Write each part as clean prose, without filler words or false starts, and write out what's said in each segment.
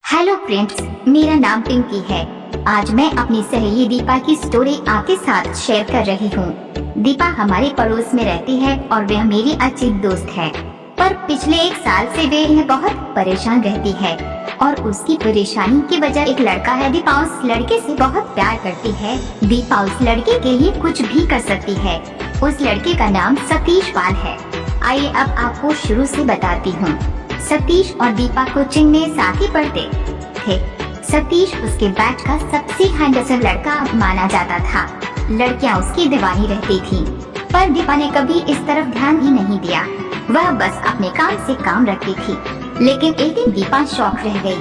Hello friends, मेरा नाम पिंकी है। आज मैं अपनी सहेली दीपा की स्टोरी आपके साथ शेयर कर रही हूँ। दीपा हमारे पड़ोस में रहती है और वह मेरी अच्छी दोस्त है। पर पिछले 1 साल से वह बहुत परेशान रहती है और उसकी परेशानी की वजह एक लड़का है। दीपा उस लड़के से बहुत प्यार करती है। दीपा उस लड़के के लिए कुछ भी कर सकती है। उस लड़के का नाम सतीश पाल है। आइए अब आपको शुरू से बताती हूँ। सतीश और दीपा कोचिंग में साथ ही पढ़ते थे। सतीश उसके बैच का सबसे हैंडसम लड़का माना जाता था। लड़कियां उसकी दीवानी रहती थीं, पर दीपा ने कभी इस तरफ ध्यान ही नहीं दिया। वह बस अपने काम से काम रखती थी। लेकिन एक दिन दीपा शॉक रह गई।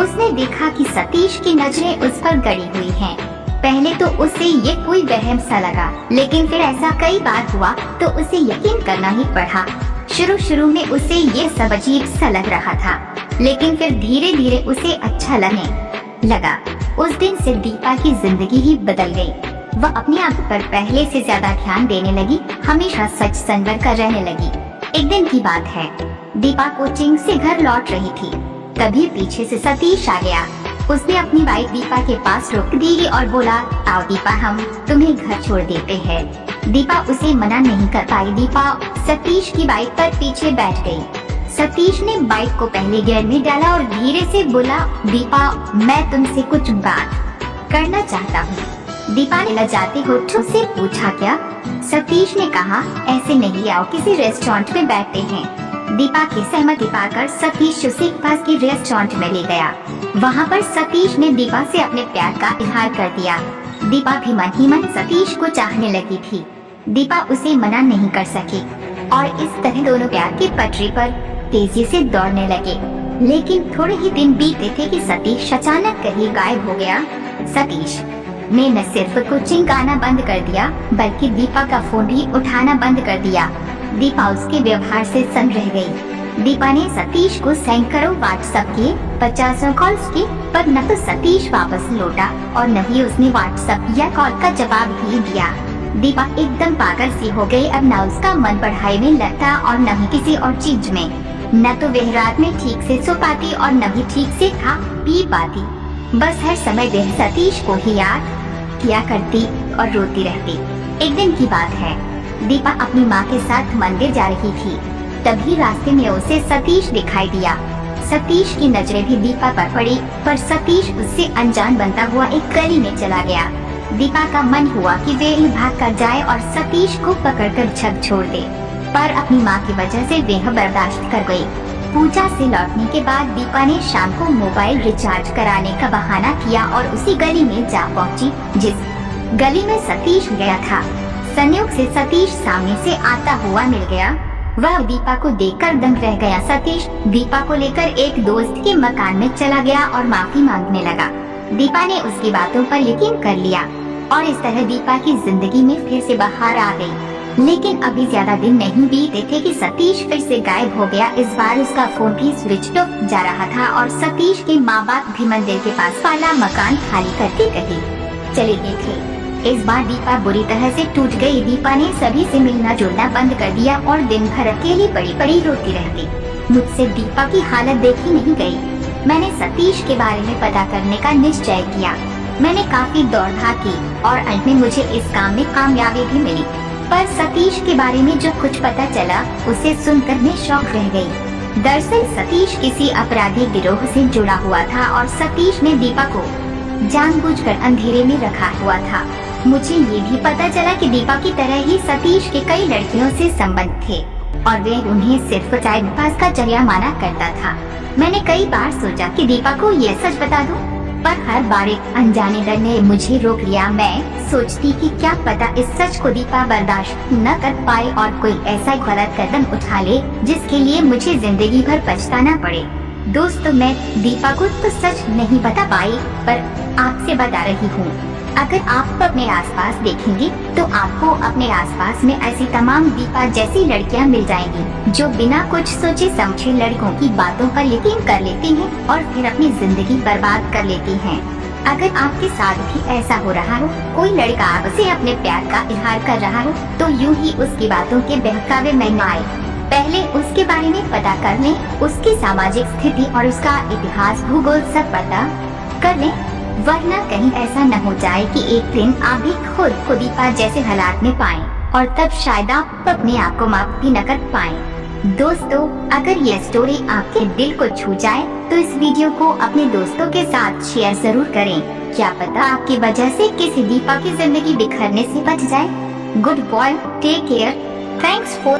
उसने देखा कि सतीश की नजरें उस पर गड़ी हुई हैं। पहले तो उसे ये कोई वहम सा लगा, लेकिन फिर ऐसा कई बार हुआ तो उसे यकीन करना ही पड़ा। शुरू में उसे ये सब अजीब सा लग रहा था, लेकिन फिर धीरे धीरे उसे अच्छा लगने लगा। उस दिन से दीपा की जिंदगी ही बदल गई। वह अपने आप पर पहले से ज्यादा ध्यान देने लगी, हमेशा सच संवर कर रहने लगी। एक दिन की बात है, दीपा कोचिंग से घर लौट रही थी। तभी पीछे से सतीश आ गया। उसने अपनी बाइक दीपा के पास रोक दी और बोला, आओ दीपा, हम तुम्हें घर छोड़ देते हैं। दीपा उसे मना नहीं कर पाई। दीपा सतीश की बाइक पर पीछे बैठ गई। सतीश ने बाइक को पहले गियर में डाला और धीरे से बोला, दीपा, मैं तुमसे कुछ बात करना चाहता हूँ। दीपा ने लजाते होठों से पूछा, क्या? सतीश ने कहा, ऐसे नहीं, आओ किसी रेस्टोरेंट में बैठते हैं। दीपा की सहमति पाकर सतीश उसे पास के रेस्टोरेंट में ले गया। वहाँ पर सतीश ने दीपा से अपने प्यार का इजहार कर दिया। दीपा भी मन ही मन सतीश को चाहने लगी थी। दीपा उसे मना नहीं कर सकी और इस तरह दोनों प्यार की पटरी पर तेजी से दौड़ने लगे। लेकिन थोड़े ही दिन बीते थे कि सतीश अचानक कहीं गायब हो गया। सतीश ने न सिर्फ कोचिंग आना बंद कर दिया, बल्कि दीपा का फोन भी उठाना बंद कर दिया। दीपा उसके व्यवहार से सन्न रह गई। दीपा ने सतीश को सैकड़ों व्हाट्सएप किए, 50 कॉल्स की, पर न तो सतीश वापस लौटा और न ही उसने व्हाट्सएप या कॉल का जवाब ही दिया। दीपा एकदम पागल सी हो गई। अब न उसका मन पढ़ाई में लगता और न ही किसी और चीज में। न तो वह रात में ठीक से सो पाती और न ही ठीक से खा पी पाती। बस हर समय वह सतीश को ही याद किया करती और रोती रहती। एक दिन की बात है, दीपा अपनी माँ के साथ मंदिर जा रही थी। तभी रास्ते में उसे सतीश दिखाई दिया। सतीश की नजरें भी दीपा पर पड़ी, पर सतीश उससे अनजान बनता हुआ एक गली में चला गया। दीपा का मन हुआ कि वे ही भाग कर जाए और सतीश को पकड़कर झक छोड़ दे, पर अपनी माँ की वजह से वह बर्दाश्त कर गई। पूजा से लौटने के बाद दीपा ने शाम को मोबाइल रिचार्ज कराने का बहाना किया और उसी गली में जा पहुंची जिस गली में सतीश गया था। संयोग से सतीश सामने से आता हुआ मिल गया। वह दीपा को देखकर दंग रह गया। सतीश दीपा को लेकर एक दोस्त के मकान में चला गया और माफी मांगने लगा। दीपा ने उसकी बातों पर यकीन कर लिया और इस तरह दीपा की जिंदगी में फिर से बहार आ गई। लेकिन अभी ज्यादा दिन नहीं बीते थे कि सतीश फिर से गायब हो गया। इस बार उसका फोन भी स्विच ऑफ जा रहा था और सतीश के माँ बाप भी मंदिर के पास वाला मकान खाली करके कहीं चले गए थे। इस बार दीपा बुरी तरह से टूट गई। दीपा ने सभी से मिलना जुलना बंद कर दिया और दिन भर अकेली पड़ी पड़ी रोती रहती। मुझसे दीपा की हालत देखी नहीं गई। मैंने सतीश के बारे में पता करने का निश्चय किया। मैंने काफी दौड़ भाग की और अंत में मुझे इस काम में कामयाबी भी मिली। पर सतीश के बारे में जो कुछ पता चला, उसे सुनकर मैं शॉक रह गई। दरअसल सतीश किसी अपराधी गिरोह से जुड़ा हुआ था और सतीश ने दीपा को जानबूझकर अंधेरे में रखा हुआ था। मुझे ये भी पता चला कि दीपा की तरह ही सतीश के कई लड़कियों से संबंध थे और वे उन्हें सिर्फ टाइम पास का जरिया माना करता था। मैंने कई बार सोचा कि दीपा को ये सच बता दूं, पर हर बार एक अनजाने डर ने मुझे रोक लिया। मैं सोचती कि क्या पता इस सच को दीपा बर्दाश्त न कर पाए और कोई ऐसा गलत कदम उठा ले जिसके लिए मुझे जिंदगी भर पछताना पड़े। दोस्तों, मैं दीपा को तो सच नहीं बता पाई, पर आपसे बता रही हूँ। अगर आप अपने आसपास देखेंगे तो आपको अपने आसपास में ऐसी तमाम दीपा जैसी लड़कियां मिल जाएंगी जो बिना कुछ सोचे समझे लड़कों की बातों पर यकीन कर लेती हैं और फिर अपनी जिंदगी बर्बाद कर लेती हैं। अगर आपके साथ भी ऐसा हो रहा हो, कोई लड़का आपसे अपने प्यार का इजहार कर रहा हो, तो यूं ही उसकी बातों के बहकावे में न आए। पहले उसके बारे में पता कर लें, उसकी सामाजिक स्थिति और उसका इतिहास भूगोल सब पता कर लें, वरना कहीं ऐसा न हो जाए कि एक दिन आप भी खुद को दीपा जैसे हालात में पाएं और तब शायद आप अपने आप को माफ भी न कर पाएं। दोस्तों, अगर यह स्टोरी आपके दिल को छू जाए तो इस वीडियो को अपने दोस्तों के साथ शेयर जरूर करें। क्या पता आपकी वजह से किसी दीपा की जिंदगी बिखरने से बच जाए। Goodbye, take care, thanks for